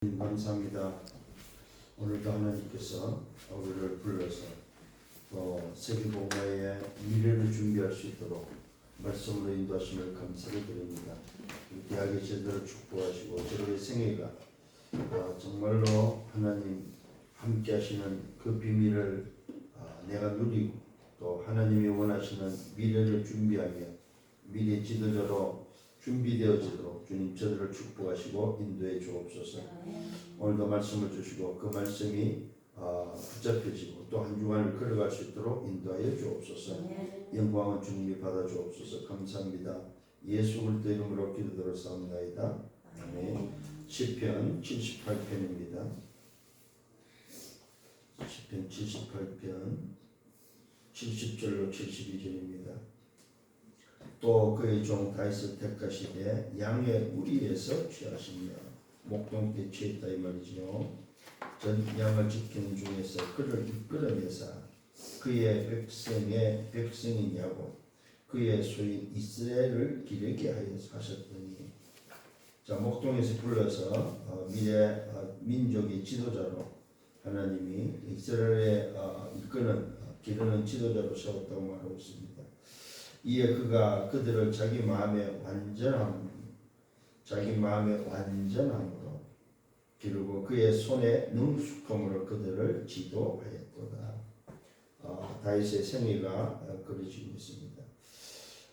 감사합니다. 오늘도 하나님께서 우리를 불러서 세계복음화의 미래를 준비할 수 있도록 말씀으로 인도하심을 감사를 드립니다. 대학의 제도를 축복하시고 저의 생애가 정말로 하나님 함께 하시는 그 비밀을 내가 누리고 또 하나님이 원하시는 미래를 준비하며 미래 지도자로 준비되어지도록 주님 저들을 축복하시고 인도해 주옵소서. 오늘도 말씀을 주시고 그 말씀이 붙잡혀지고 또 한 주간을 걸어갈 수 있도록 인도하여 주옵소서. 영광은 주님이 받아 주옵소서. 감사합니다. 예수 그리스도 이름으로 기도드렸사옵나이다. 아멘. 시편 78편입니다. 시편 78편 70절로 72절입니다. 또 그의 종 다윗을 택하시되 양의 우리에서 취하시며 목동께 취했다 이 말이지요. 전 양을 지키는 중에서 그를 이끌어내사 그의 백성이냐고 그의 소인 이스라엘을 기르게 하여 하셨더니, 자 목동에서 불러서 미래 민족의 지도자로 하나님이 이스라엘에 기르는 지도자로 세웠다고 말하고 있습니다. 이에 그가 그들을 자기 마음의 완전함으로 기르고 그의 손에 능숙함으로 그들을 지도하였도다. 다윗의 생애가 그려지고 있습니다.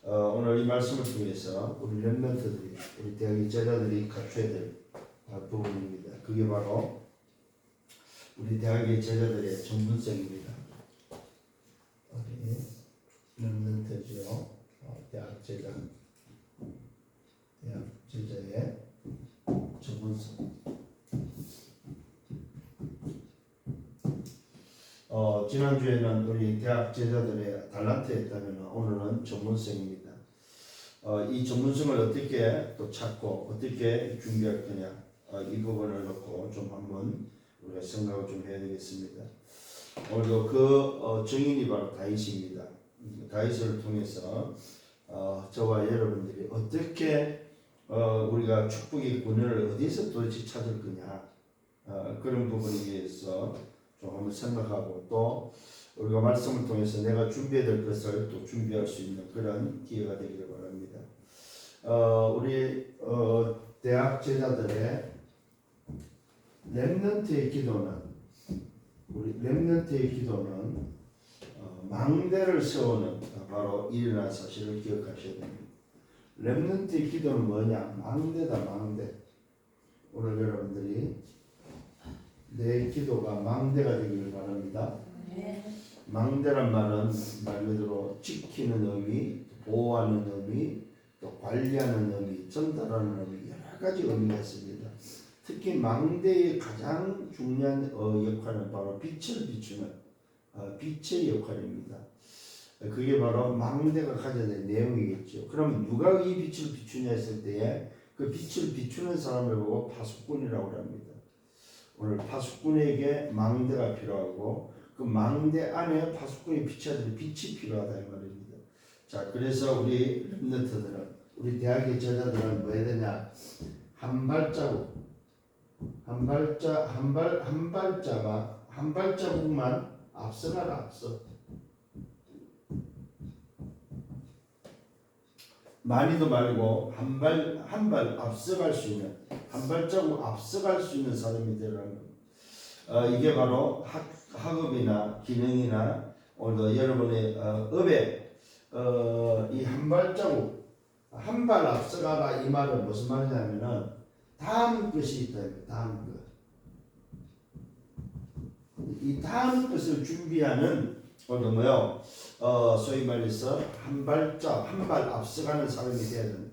오늘 이 말씀을 통해서 우리 렘넌트들이, 우리 대학의 제자들이 갖춰야 될 부분입니다. 그게 바로 우리 대학의 제자들의 전문성입니다. 렘넌트죠. 대학 제자의 전문성. 지난주에는 우리 대학 제자들의 달란트였다면 오늘은 전문성입니다. 이 전문성을 어떻게 또 찾고 어떻게 준비할 거냐, 이 부분을 놓고 좀 한번 우리가 생각을 좀 해야 되겠습니다. 오늘도 그 증인이 바로 다윗입니다. 다윗을 통해서 저와 여러분들이 어떻게 우리가 축복의 근원을 어디서 도대체 찾을 거냐, 그런 부분에 대해서 좀 한번 생각하고 또 우리가 말씀을 통해서 내가 준비해야 될 것을 또 준비할 수 있는 그런 기회가 되기를 바랍니다. 우리 대학 제자들의 렘넌트의 기도는 망대를 세우는 바로 일어난 사실을 기억하셔야 됩니다. 렘넌트의 기도는 뭐냐? 망대다, 망대. 오늘 여러분들이 내 기도가 망대가 되기를 바랍니다. 망대란 말은 말 그대로 지키는 의미, 보호하는 의미, 또 관리하는 의미, 전달하는 의미, 여러 가지 의미가 있습니다. 특히 망대의 가장 중요한 역할은 바로 빛을 비추는 빛의 역할입니다. 그게 바로 망대가 가져야 될 내용이겠죠. 그럼 누가 이 빛을 비추냐 했을 때에 그 빛을 비추는 사람을 보고 파수꾼이라고 합니다. 오늘 파수꾼에게 망대가 필요하고 그 망대 안에 파수꾼이 비춰야 될 빛이 필요하다 이 말입니다. 자, 그래서 우리 렘넌트들은, 우리 대학의 제자들은 뭐 해야 되냐? 한 발자국만 앞서가라, 앞서. 많이도 말고 한 발 앞서갈 수 있는, 한 발자국 앞서갈 수 있는 사람이 되라는 것. 이게 바로 학업이나 기능이나 오늘도 여러분의 업에 이 한 발자국, 한 발 앞서가라 이 말은 무슨 말이냐면은 다음 것이 있다. 다음 것. 이 다음 것을 준비하는 오늘 뭐요? 소위 말해서 한 발 앞서가는 사람이 되야 된다.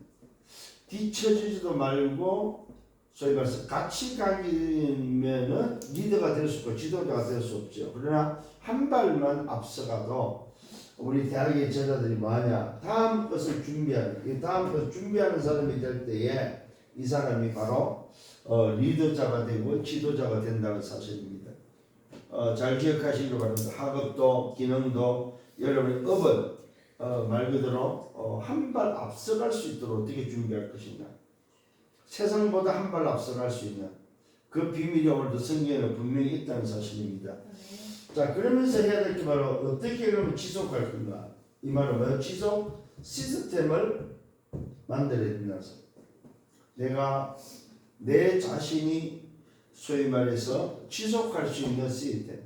뒤처지지도 말고 소위 말해서 같이 가기면은 리더가 될 수 없고 지도자가 될 수 없죠. 그러나 한 발만 앞서가도 우리 대학의 제자들이 뭐하냐? 다음 것을 준비하는, 이 다음 것을 준비하는 사람이 될 때에 이 사람이 바로 리더자가 되고 지도자가 된다는 사실입니다. 잘 기억하시기를 바랍니다. 학업도 기능도 여러분의 업은 말 그대로 한 발 앞서갈 수 있도록 어떻게 준비할 것인가. 세상보다 한 발 앞서갈 수 있는 그 비밀이 오늘도 성경에 분명히 있다는 사실입니다. 자, 그러면서 해야 될 게 바로 어떻게 그러면 지속할 건가? 이 말은 뭐예요? 지속 시스템을 만들어야 된다는 사실. 내가 내 자신이 소위 말해서 지속할 수 있는 시스템.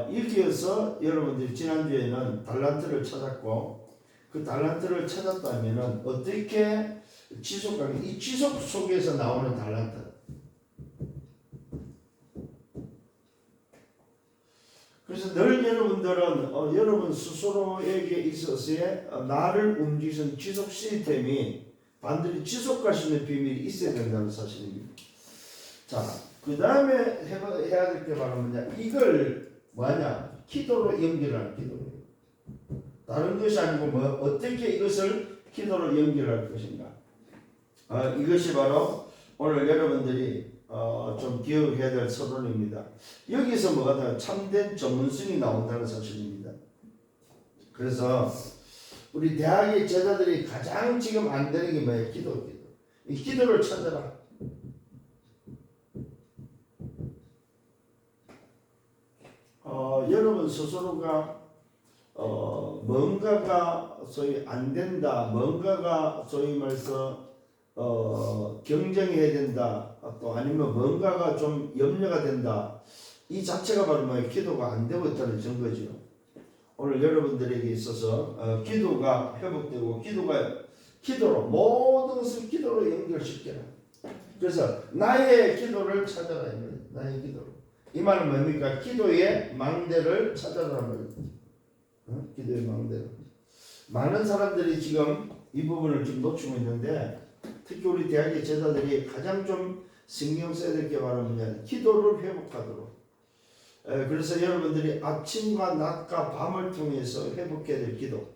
이렇게 해서 여러분들이 지난주에는 달란트를 찾았고 그 달란트를 찾았다면 어떻게 지속하게 이 지속 속에서 나오는 달란트. 그래서 늘 여러분들은 여러분 스스로에게 있어서의 나를 움직이는 지속 시스템이 반드시 지속할 수 있는 비밀이 있어야 된다는 사실입니다. 자, 그 다음에 해야 될 게 바로 뭐냐? 이걸 뭐냐? 기도로 연결하는 기도로. 다른 것이 아니고 뭐 어떻게 이것을 기도로 연결할 것인가? 이것이 바로 오늘 여러분들이 좀 기억해야 될 서론입니다. 여기서 뭐가 다 참된 전문성이 나온다는 사실입니다. 그래서 우리 대학의 제자들이 가장 지금 안 되는 게 뭐예요? 기도. 이 기도를 찾아라. 여러분 스스로가 뭔가가 소위 안 된다, 뭔가가 소위 말해서 경쟁해야 된다, 또 아니면 뭔가가 좀 염려가 된다. 이 자체가 바로 뭐예요? 기도가 안 되고 있다는 증거죠. 오늘 여러분들에게 있어서 기도가 회복되고 기도로 모든 것을 기도로 연결시켜라. 그래서 나의 기도를 찾아라. 나의 기도로. 이 말은 뭡니까? 기도의 망대를 찾아라는 말입니다. 기도의 망대를. 많은 사람들이 지금 이 부분을 좀 놓치고 있는데 특히 우리 대학의 제자들이 가장 좀 신경 써야 될 게 바로 뭐냐? 기도를 회복하도록. 그래서 여러분들이 아침과 낮과 밤을 통해서 회복해야 될 기도.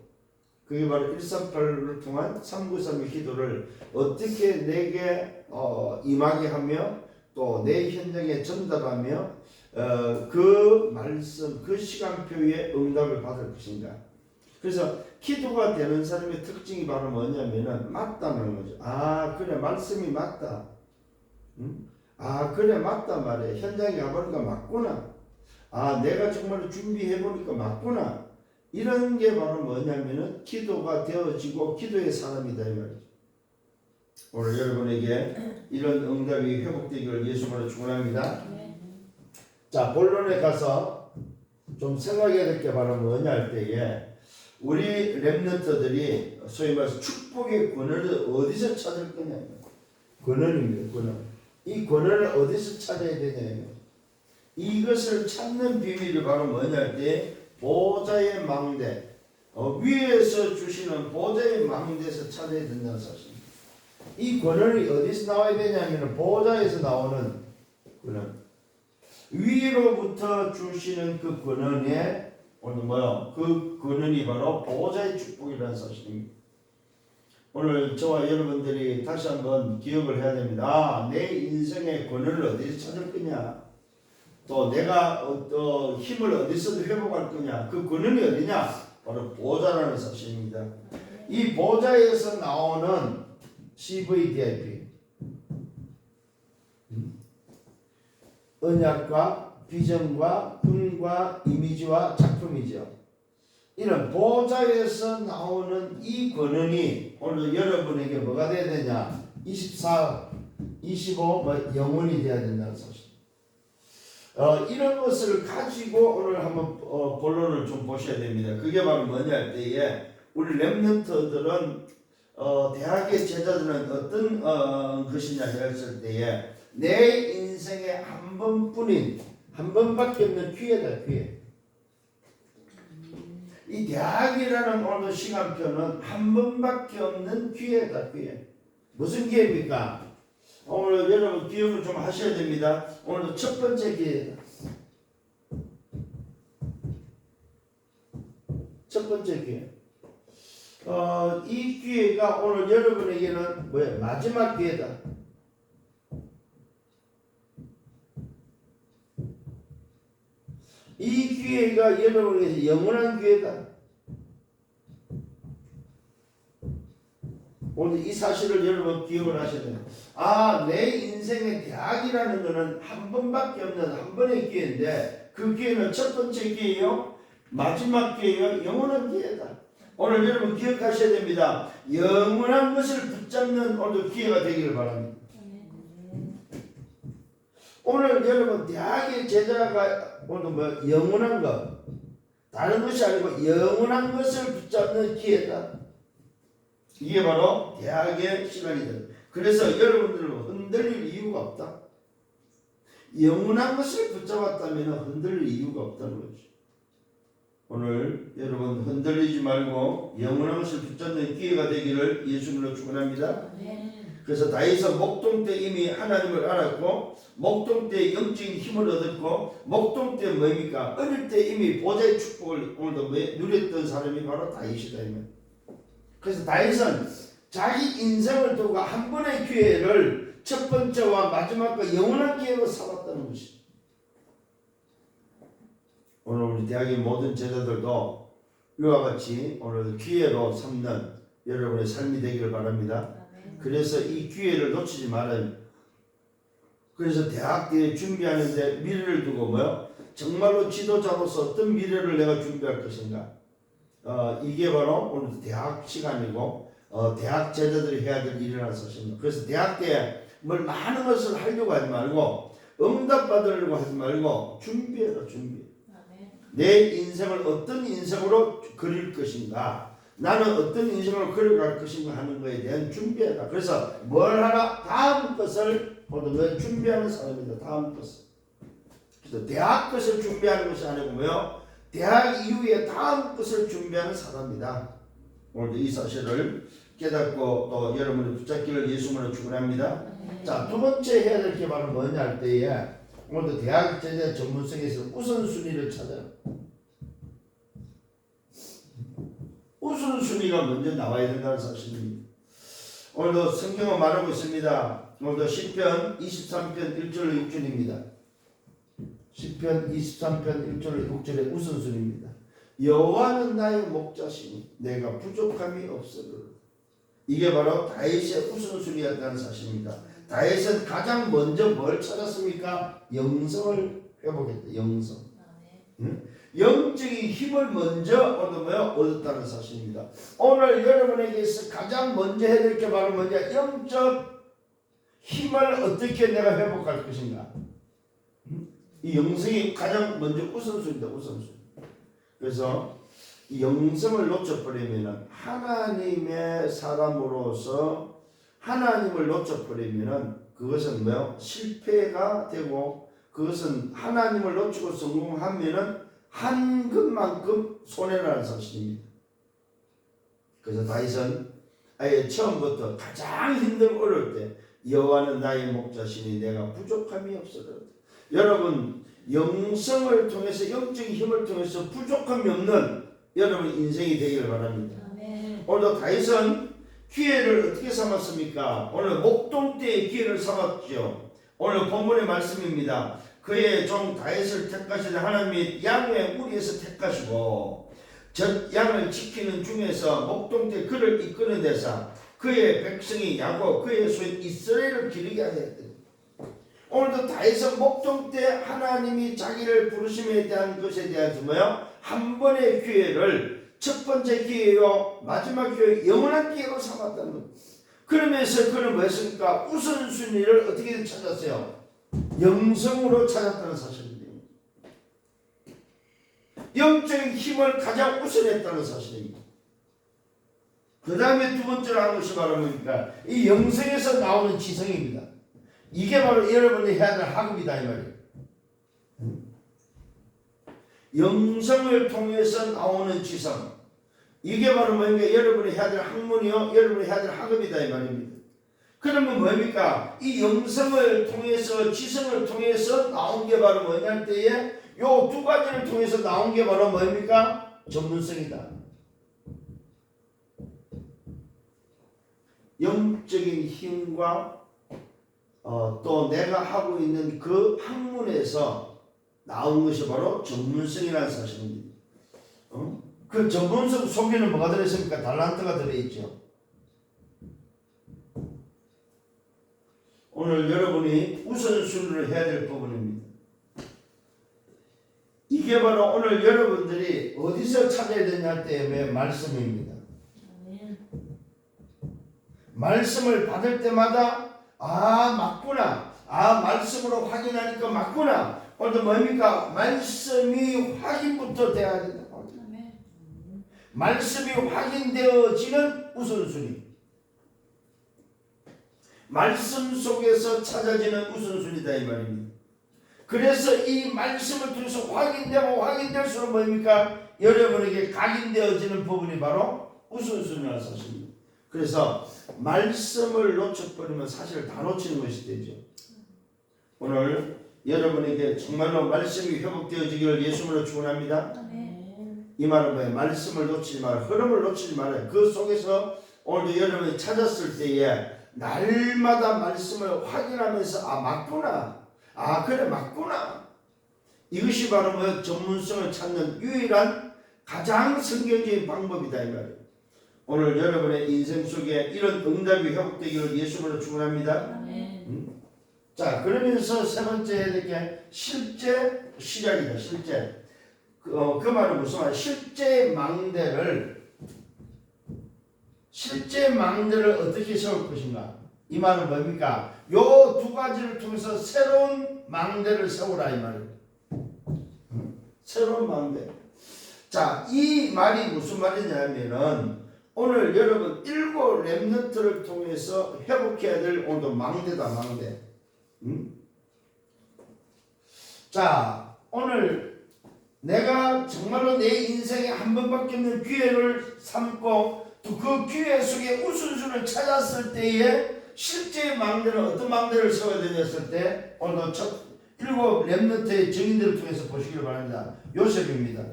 그게 바로 138을 통한 393의 기도를 어떻게 내게 임하게 하며 또 내 현장에 전달하며 그 말씀, 그 시간표에 응답을 받을 것인가. 그래서 기도가 되는 사람의 특징이 바로 뭐냐면은 맞다는 거죠. 그래 말씀이 맞다. 그래 맞다 말이야. 현장에 가보니까 맞구나. 내가 정말 준비해보니까 맞구나. 이런 게 바로 뭐냐면은 기도가 되어지고 기도의 사람이다 이 말이죠. 오늘 여러분에게 이런 응답이 회복되기를 예수님으로 축원합니다. 자, 본론에 가서 좀 생각해야 될 게 바로 뭐냐 할 때에 우리 렘넌트들이 소위 말해서 축복의 권한을 어디서 찾을 거냐. 권한입니다. 권한. 이 권한을 어디서 찾아야 되냐. 이것을 찾는 비밀이 바로 뭐냐 할 때 보좌의 망대, 위에서 주시는 보좌의 망대에서 찾아야 된다는 사실입니다. 이 권한이 어디서 나와야 되냐면 보좌에서 나오는 권한. 위로부터 주시는 그 권한에 오늘 뭐요? 그 권한이 바로 보좌의 축복이라는 사실입니다. 오늘 저와 여러분들이 다시 한번 기억을 해야 됩니다. 내 인생의 권한을 어디서 찾을 거냐? 또 내가 힘을 어디서 회복할 거냐? 그 권한이 어디냐? 바로 보좌라는 사실입니다. 이 보좌에서 나오는 CVDIP 언약과 비전과 꿈과 이미지와 작품이죠. 이런 보좌에서 나오는 이 권한이 오늘 여러분에게 뭐가 돼야 되냐? 24, 25 영혼이 돼야 된다는 사실. 이런 것을 가지고 오늘 한번 본론을 좀 보셔야 됩니다. 그게 바로 뭐냐 할 때에 우리 렘넌트들은 대학의 제자들은 어떤 것이냐 했을 때에 내 인생에 한 번뿐인 한 번밖에 없는 기회다. 기회. 이 대학이라는 오늘 시간표는 한 번밖에 없는 기회다. 기회. 무슨 기회입니까? 오늘 여러분 기억을 좀 하셔야 됩니다. 오늘 첫 번째 기회다. 첫 번째 기회. 이 기회가 오늘 여러분에게는 뭐예요? 마지막 기회다. 이 기회가 여러분에게 영원한 기회다. 오늘 오늘 이 사실을 여러분 기억을 하셔야 돼요. 아, 내 인생의 대학이라는 거는 한 번밖에 없는 한 번의 기회인데 그 기회는 첫 번째 기회요, 마지막 기회요, 영원한 기회다. 오늘 여러분 기억하셔야 됩니다. 영원한 것을 붙잡는 오늘 기회가 되기를 바랍니다. 오늘 여러분 대학의 제자가 오늘 뭐 영원한 것, 다른 것이 아니고 영원한 것을 붙잡는 기회다. 이게 바로 대학의 시간이다. 그래서 여러분들은 흔들릴 이유가 없다. 영원한 것을 붙잡았다면 흔들릴 이유가 없다는 거죠. 오늘 여러분 흔들리지 말고 영원한 것을 붙잡는 기회가 되기를 예수님으로 축원합니다. 그래서 다윗은 목동 때 이미 하나님을 알았고 목동 때 영적인 힘을 얻었고 목동 때 뭡니까? 어릴 때 이미 보좌의 축복을 오늘도 누렸던 사람이 바로 다윗이다. 그래서 다윗은 자기 인생을 두고 한 번의 기회를 첫 번째와 마지막과 영원한 기회로 삼았다는 것이죠. 오늘 우리 대학의 모든 제자들도 이와 같이 오늘 기회로 삼는 여러분의 삶이 되기를 바랍니다. 그래서 이 기회를 놓치지 말아요. 그래서 대학 때 준비하는데 미래를 두고 뭐요? 정말로 지도자로서 어떤 미래를 내가 준비할 것인가? 이게 바로 오늘 대학 시간이고 대학 제자들이 해야 될 일이라는 사실입니다. 그래서 대학 때 뭘 많은 것을 하려고 하지 말고 응답받으려고 하지 말고 준비해라. 준비. 내 인생을 어떤 인생으로 그릴 것인가, 나는 어떤 인생으로 그려갈 것인가 하는 것에 대한 준비해라. 그래서 뭘 하라? 다음 것을 보는 준비하는 사람이다. 다음 것을. 그래서 대학 것을 준비하는 것이 아니고 뭐요? 대학 이후에 다음 것을 준비하는 사람이다. 오늘도 이 사실을 깨닫고 또 여러분이 붙잡기를 예수님으로 축원합니다. 자, 두 번째 해야 될 게 바로 뭐냐 할 때에 오늘도 대학 제자 전문성에서 우선순위를 찾아요. 우선순위가 먼저 나와야 된다는 사실입니다. 오늘도 성경은 말하고 있습니다. 오늘도 시편 23편 1절로 6절입니다. 시편 23편 1절로 6절의 우선순위입니다. 여호와는 나의 목자시니 내가 부족함이 없으리로다. 이게 바로 다윗의 우선순위였다는 사실입니다. 다윗은 가장 먼저 뭘 찾았습니까? 영성을 회복했다. 영성. 응? 영적인 힘을 먼저 얻었다는 사실입니다. 오늘 여러분에게서 가장 먼저 해야 될 게 바로 뭐냐? 영적 힘을 어떻게 내가 회복할 것인가? 이 영성이 가장 먼저 우선순위다. 우선순위. 그래서 이 영성을 놓쳐버리면 하나님의 사람으로서 하나님을 놓쳐버리면 그것은 뭐요? 실패가 되고 그것은 하나님을 놓치고 성공하면은 한 것만큼 손해라는 사실입니다. 그래서 다윗은 아예 처음부터 가장 힘들고 어려울 때 여호와는 나의 목자시니 내가 부족함이 없으리로다. 여러분 영성을 통해서 영적인 힘을 통해서 부족함이 없는 여러분 인생이 되기를 바랍니다. 오늘도 다윗은 기회를 어떻게 삼았습니까? 오늘 목동 때의 기회를 삼았죠. 오늘 본문의 말씀입니다. 그의 종 다윗을 택하시되 하나님이 양의 무리에서 택하시고 저 양을 지키는 중에서 목동 때 그를 이끄는 데서 그의 백성이 야곱 그의 소인 이스라엘을 기르게 하였다. 오늘도 다윗은 목동 때 하나님이 자기를 부르심에 대한 것에 대한 뭐요? 한 번의 기회를 첫 번째 기회요 마지막 기회 영원한 기회로 삼았다는 것. 그러면서 그는 뭐 했습니까? 우선순위를 어떻게 찾았어요? 영성으로 찾았다는 사실입니다. 영적인 힘을 가장 우선했다는 사실입니다. 그 다음에 두 번째로 하는 것이 바로 뭡니까? 이 영성에서 나오는 지성입니다. 이게 바로 여러분이 해야 될 학업이다 이 말이에요. 영성을 통해서 나오는 지성, 이게 바로 뭡니까? 여러분이 해야 될 학문이요 여러분이 해야 될 학업이다 이 말입니다. 그러면 뭡니까? 이 영성을 통해서 지성을 통해서 나온 게 바로 뭐냐 할 때에 요 두 가지를 통해서 나온 게 바로 뭡니까? 전문성이다. 영적인 힘과 또 내가 하고 있는 그 학문에서 나온 것이 바로 전문성이라는 사실입니다. 그 전문성 속에는 뭐가 들어있습니까? 달란트가 들어있죠. 오늘 여러분이 우선순위를 해야 될 부분입니다. 이게 바로 오늘 여러분들이 어디서 찾아야 되냐 때문에 말씀입니다. 말씀을 받을 때마다 맞구나. 말씀으로 확인하니까 맞구나. 오늘도 뭡니까? 말씀이 확인부터 돼야 된다. 말씀이 확인되어지는 우선순위. 말씀 속에서 찾아지는 우선순위다 이 말입니다. 그래서 이 말씀을 통해서 확인되고 확인될수록 뭡니까? 여러분에게 각인되어지는 부분이 바로 우선순위라는 사실입니다. 그래서 말씀을 놓쳐버리면 사실 다 놓치는 것이 되죠. 오늘 여러분에게 정말로 말씀이 회복되어지기를 예수님으로 축원합니다. 이 말은 뭐예요? 말씀을 놓치지 말아요. 흐름을 놓치지 말아요. 그 속에서 오늘도 여러분이 찾았을 때에 날마다 말씀을 확인하면서 맞구나. 그래 맞구나. 이것이 바로 뭐예요? 전문성을 찾는 유일한 가장 성경적인 방법이다 이 말이에요. 오늘 여러분의 인생 속에 이런 응답이 회복되기를 예수님으로 축원합니다. 자, 그러면서 세 번째 해야 될 게 실제 시작이다. 실제. 그 말은 무슨 말이야? 실제 망대를 어떻게 세울 것인가? 이 말은 뭡니까? 요 두 가지를 통해서 새로운 망대를 세우라 이 말이에요. 새로운 망대. 자, 이 말이 무슨 말이냐면은 오늘 여러분 7 렘넌트를 통해서 회복해야 될 오늘도 망대다 망대. 자, 오늘 내가 정말로 내 인생에 한 번밖에 없는 기회를 삼고 또 그 기회 속에 우선순위를 찾았을 때에 실제 망대는 어떤 망대를 세워야 되냐 했을 때 오늘 첫 7 렘넌트의 증인들을 통해서 보시길 바랍니다. 요셉입니다.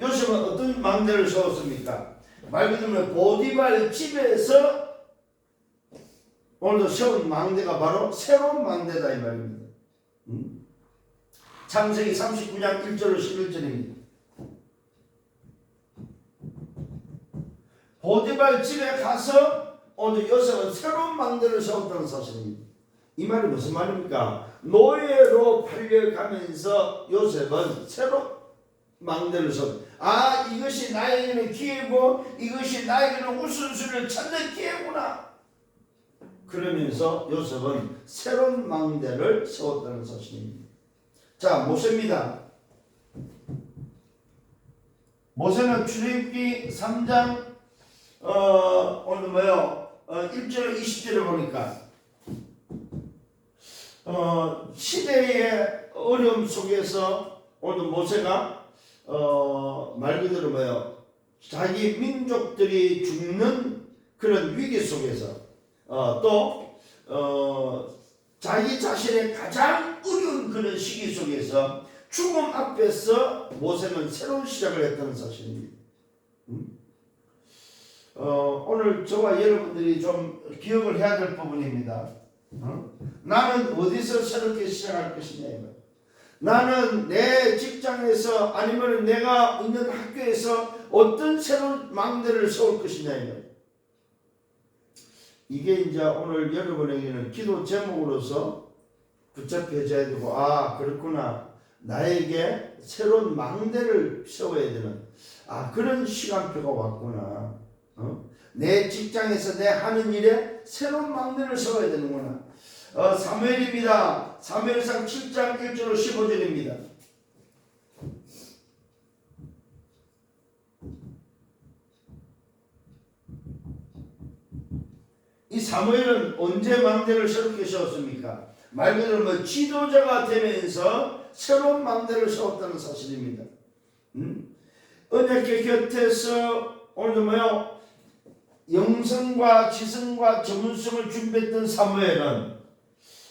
요셉은 어떤 망대를 세웠습니까? 말 그대로 보디발 집에서 오늘도 세운 망대가 바로 새로운 망대다 이 말입니다. 창세기 39장 1절로 11절입니다. 보디발 집에 가서 오늘 요셉은 새로운 망대를 세웠다는 사실입니다. 이 말이 무슨 말입니까? 노예로 팔려가면서 요셉은 새로운 망대를 세웠다. 이것이 나에게는 기회고 이것이 나에게는 우선순위를 찾는 기회구나. 그러면서 요셉은 새로운 망대를 세웠다는 사실입니다. 자, 모세입니다. 모세는 출애굽기 3장 오늘 뭐요? 1절 20절을 보니까 시대의 어려움 속에서 오늘 모세가 말 그대로 뭐요? 자기 민족들이 죽는 그런 위기 속에서 또 자기 자신의 가장 어려운 그런 시기 속에서 죽음 앞에서 모세는 새로운 시작을 했다는 사실입니다. 오늘 저와 여러분들이 좀 기억을 해야 될 부분입니다. 나는 어디서 새롭게 시작할 것이냐. 나는 내 직장에서 아니면 내가 있는 학교에서 어떤 새로운 망대를 세울 것이냐. 이게 이제 오늘 여러분에게는 기도 제목으로서 붙잡혀져야 되고 그렇구나. 나에게 새로운 망대를 세워야 되는 그런 시간표가 왔구나. 내 직장에서 내 하는 일에 새로운 망대를 세워야 되는구나. 사무엘입니다. 사무엘상 7장 1절로 15절입니다. 이 사무엘은 언제 망대를 새롭게 세웠습니까? 말 그대로 지도자가 되면서 새로운 망대를 세웠다는 사실입니다. 언약궤 곁에서 오늘도 영성과 지성과 전문성을 준비했던 사무엘은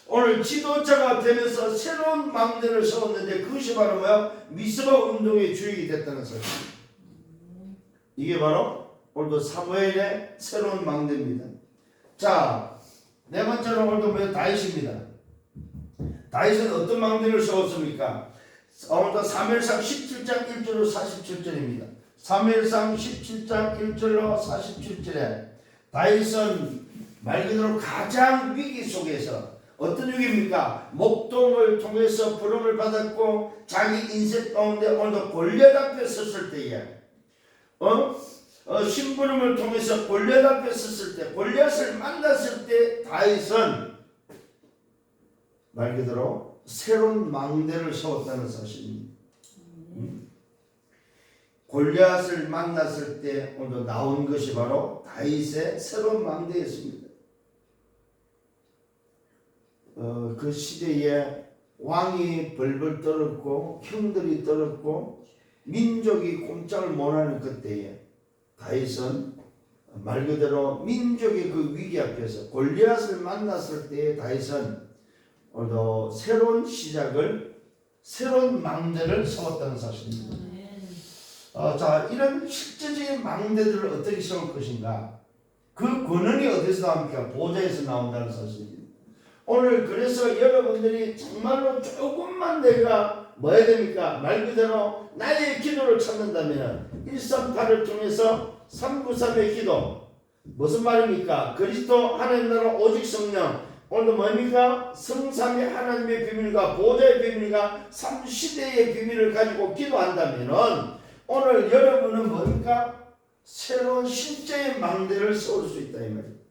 오늘 지도자가 되면서 새로운 망대를 세웠는데 그것이 바로 미스바 운동의 주역이 됐다는 사실입니다. 이게 바로 오늘도 사무엘의 새로운 망대입니다. 자, 네 번째로 오늘도 다윗입니다. 다윗은 어떤 망대를 세웠습니까? 오늘도 사무엘상 17장 1절로 47절입니다. 사무엘상 17장 1절로 47절에 다윗은 말 그대로 가장 위기 속에서 어떤 육입니까? 목동을 통해서 부름을 받았고 자기 인생 가운데 오늘도 골리앗 앞에 섰을 때에 심부름을 통해서 골리앗 앞에 섰을 때, 골리앗을 만났을 때 다윗은 말 그대로 새로운 망대를 세웠다는 사실입니다. 골리앗을 만났을 때 오늘 나온 것이 바로 다윗의 새로운 망대였습니다. 그 시대에 왕이 벌벌 떨었고 형들이 떨었고 민족이 꼼짝을 못하는 그때에 다윗은 말 그대로 민족의 그 위기 앞에서 골리앗을 만났을 때에 다윗은 오늘도 새로운 시작을, 새로운 망대를 세웠다는 사실입니다. 자, 이런 실제적인 망대들을 어떻게 세울 것인가? 그 권한이 어디서 나옵니까? 보좌에서 나온다는 사실입니다. 오늘 그래서 여러분들이 정말로 조금만 내가 뭐 해야 됩니까? 말 그대로 나의 기도를 찾는다면 138을 통해서 393의 기도, 무슨 말입니까? 그리스도 하나님 나라 오직 성령, 오늘 뭡니까? 성삼위 하나님의 비밀과 보좌의 비밀과 삼시대의 비밀을 가지고 기도한다면은 오늘 여러분은 뭡니까? 새로운 실제의 망대를 세울 수 있다 이 말이에요.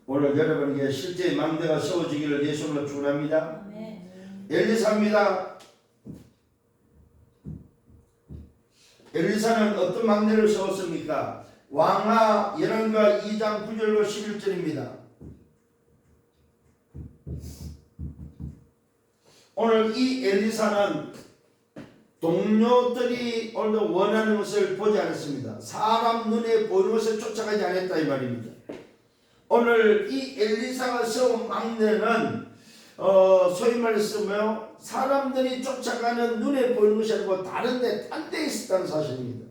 오늘 여러분에게 실제의 망대가 세워지기를 예수님으로 축원합니다. 엘리사입니다. 엘리사는 어떤 망대를 세웠습니까? 왕하 열왕기하 2장 9절로 11절입니다. 오늘 이 엘리사는 동료들이 오늘도 원하는 것을 보지 않았습니다. 사람 눈에 보이는 것을 쫓아가지 않았다 이 말입니다. 오늘 이 엘리사가 세운 망대는 소위 말해서 사람들이 쫓아가는 눈에 보이는 것이 아니고 다른데 딴 데 있었다는 사실입니다.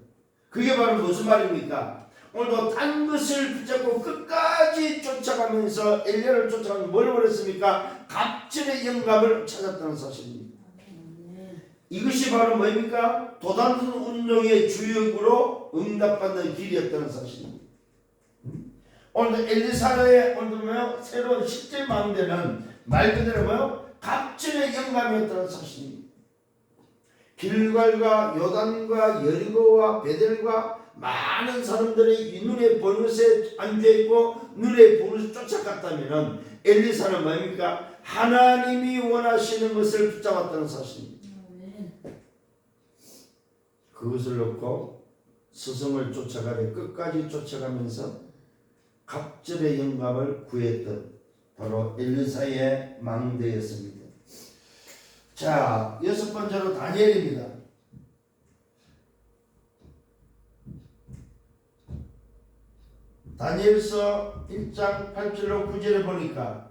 그게 바로 무슨 말입니까? 오늘도 딴 것을 붙잡고 끝까지 쫓아가면서 엘리야를 쫓아가면 뭘 원했습니까? 갑절의 영감을 찾았다는 사실입니다. 이것이 바로 뭡니까? 도단순 운동의 주역으로 응답받는 길이었다는 사실입니다. 오늘 엘리사의 오늘 새로운 실제 망대는 말 그대로 갑절의 영감이었다는 사실입니다. 길갈과 요단과 여리고와 베델과 많은 사람들이 눈에 보는 것에 앉아있고 눈에 보는 것을 쫓아갔다면 엘리사는 뭡니까? 하나님이 원하시는 것을 붙잡았다는 사실입니다. 그것을 놓고 스승을 쫓아가되 끝까지 쫓아가면서 갑절의 영감을 구했던 바로 엘리사의 망대였습니다. 자, 여섯 번째로 다니엘입니다. 다니엘서 1장 8절로 9절에 보니까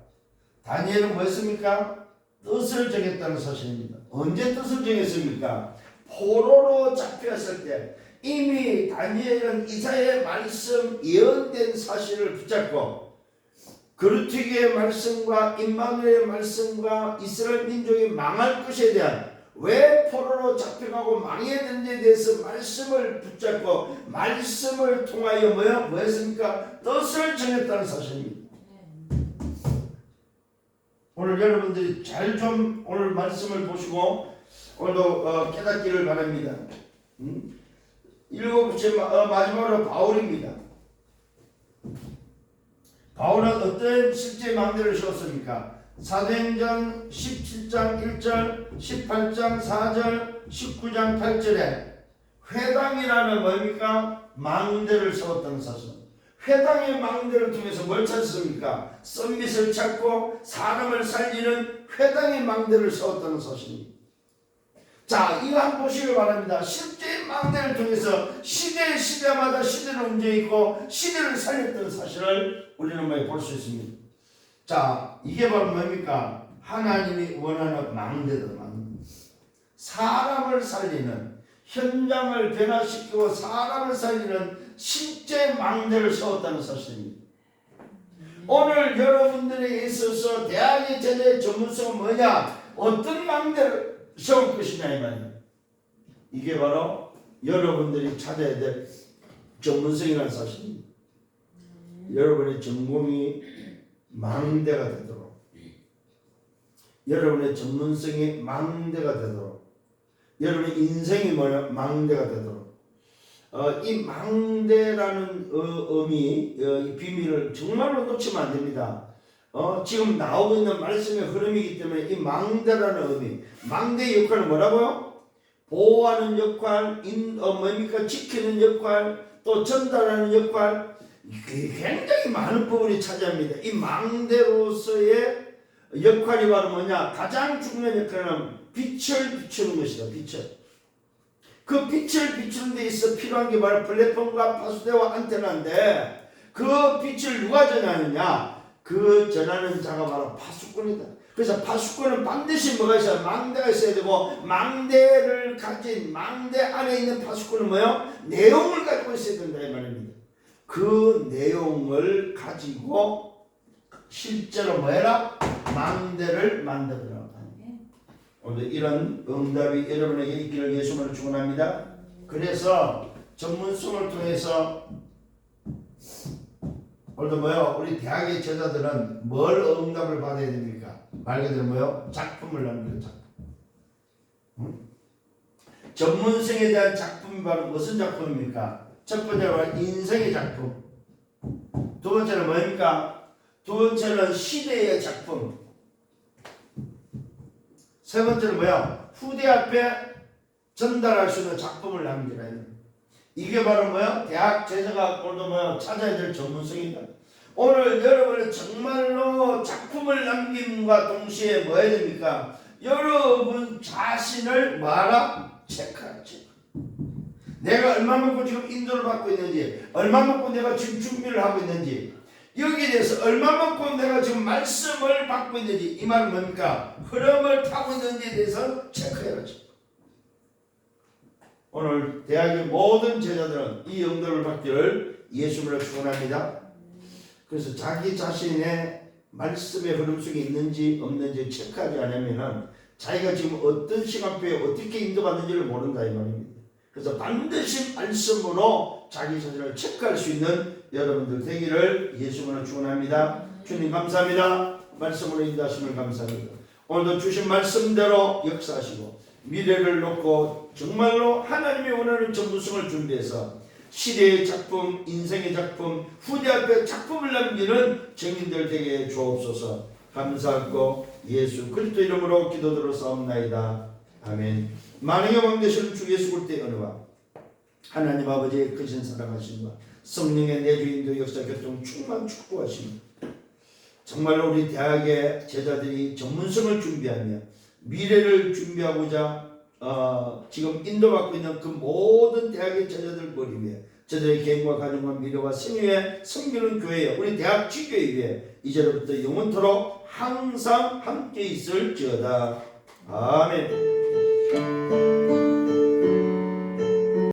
다니엘은 뭐였습니까? 뜻을 정했다는 사실입니다. 언제 뜻을 정했습니까? 포로로 잡혔을 때 이미 다니엘은 이사야의 말씀 예언된 사실을 붙잡고 그루튀기의 말씀과 임마누엘의 말씀과 이스라엘 민족이 망할 것에 대한 왜 포로로 잡혀가고 망해야 되는지에 대해서 말씀을 붙잡고 말씀을 통하여 뭐였습니까? 뜻을 정했다는 사실입니다. 오늘 여러분들이 잘 좀 오늘 말씀을 보시고 오늘도 깨닫기를 바랍니다. 일곱 번째 마지막으로 바울입니다. 바울은 어떤 실제 망대를 세웠습니까? 사도행전 17장 1절, 18장 4절, 19장 8절에 회당이라는 뭡니까? 망대를 세웠다는 사실. 회당의 망대를 통해서 뭘 찾습니까? 썸밋을 찾고 사람을 살리는 회당의 망대를 세웠다는 사실입니다. 자, 이거 한번 보시길 바랍니다. 실제 망대를 통해서 시대마다 시대를 움직이고 시대를 살렸던 사실을 우리는 볼 수 있습니다. 자, 이게 바로 뭡니까? 하나님이 원하는 망대다. 사람을 살리는, 현장을 변화시키고 사람을 살리는 실제 망대를 세웠다는 사실입니다. 오늘 여러분들에게 있어서 대학의 제자의 전문성은 뭐냐? 어떤 망대를 세울 것이냐 이 말이에요. 이게 바로 여러분들이 찾아야 될 전문성이라는 사실입니다. 여러분의 전공이 망대가 되도록, 여러분의 전문성이 망대가 되도록, 여러분의 인생이 뭐냐 망대가 되도록, 이 망대라는 의미, 이 비밀을 정말로 놓치면 안 됩니다. 지금 나오고 있는 말씀의 흐름이기 때문에 이 망대라는 의미, 망대의 역할은 뭐라고요? 보호하는 역할, 뭡니까? 지키는 역할, 또 전달하는 역할, 굉장히 많은 부분이 차지합니다. 이 망대로서의 역할이 바로 뭐냐? 가장 중요한 역할은 빛을 비추는 것이다. 빛을. 그 빛을 비추는 데 있어 필요한 게 바로 플랫폼과 파수대와 안테나인데, 그 빛을 누가 전하느냐? 그 전하는 자가 바로 파수꾼이다. 그래서 파수꾼은 반드시 뭐가 있어요? 망대가 있어야 되고, 망대를 가진 망대 안에 있는 파수꾼은 뭐요? 내용을 가지고 있어야 된다 이 말입니다. 그 내용을 가지고 실제로 뭐해라? 망대를 만들어라. 오늘 이런 응답이 여러분에게 있기를 예수님으로 축원합니다. 그래서 전문성을 통해서 오늘도 뭐요? 우리 대학의 제자들은 뭘 응답을 받아야 됩니까? 말 그대로 뭐요? 작품을 남기는 작품. 전문성에 대한 작품이 바로 무슨 작품입니까? 첫 번째로 인생의 작품. 두 번째는 뭐입니까? 두 번째는 시대의 작품. 세 번째는 뭐야? 후대 앞에 전달할 수 있는 작품을 남기라. 이게 바로 뭐야? 대학 제자가 오늘도 뭐야? 찾아야 될 전문성이다. 오늘 여러분은 정말로 작품을 남김과 동시에 뭐 해야 됩니까? 여러분 자신을 뭐하라? 체크하라. 내가 얼마만큼 지금 인도를 받고 있는지, 얼마만큼 내가 지금 준비를 하고 있는지, 여기에 대해서 얼마만큼 내가 지금 말씀을 받고 있는지, 이 말은 뭡니까? 흐름을 타고 있는지에 대해서 체크해야지. 오늘 대학의 모든 제자들은 이 응답을 받기를 예수님으로 축원합니다. 그래서 자기 자신의 말씀의 흐름 속에 있는지 없는지 체크하지 않으면 자기가 지금 어떤 시간표에 어떻게 인도받는지를 모른다 이 말입니다. 그래서 반드시 말씀으로 자기 자신을 체크할 수 있는 여러분들 되기를 예수님으로 축원합니다. 주님 감사합니다. 말씀으로 인도하심을 감사합니다. 오늘도 주신 말씀대로 역사하시고 미래를 놓고 정말로 하나님의 원하는 전문성을 준비해서 시대의 작품, 인생의 작품, 후대 앞에 작품을 남기는 증인들 되게 주옵소서. 감사하고 예수 그리스도 이름으로 기도드렸사옵나이다. 아멘. 만왕의 왕 되시는 주 예수 그리스도의 은혜와 하나님 아버지의 크신 사랑하심과 성령의 내주인도 역사 교통 충만 축복하십니다. 정말로 우리 대학의 제자들이 전문성을 준비하며 미래를 준비하고자 지금 인도받고 있는 그 모든 대학의 제자들 머리 위에 저들의 개인과 가정과 미래와 생애에 섬기는 교회에 우리 대학 지교회 위에 이제로부터 영원토록 항상 함께 있을지어다. 아멘.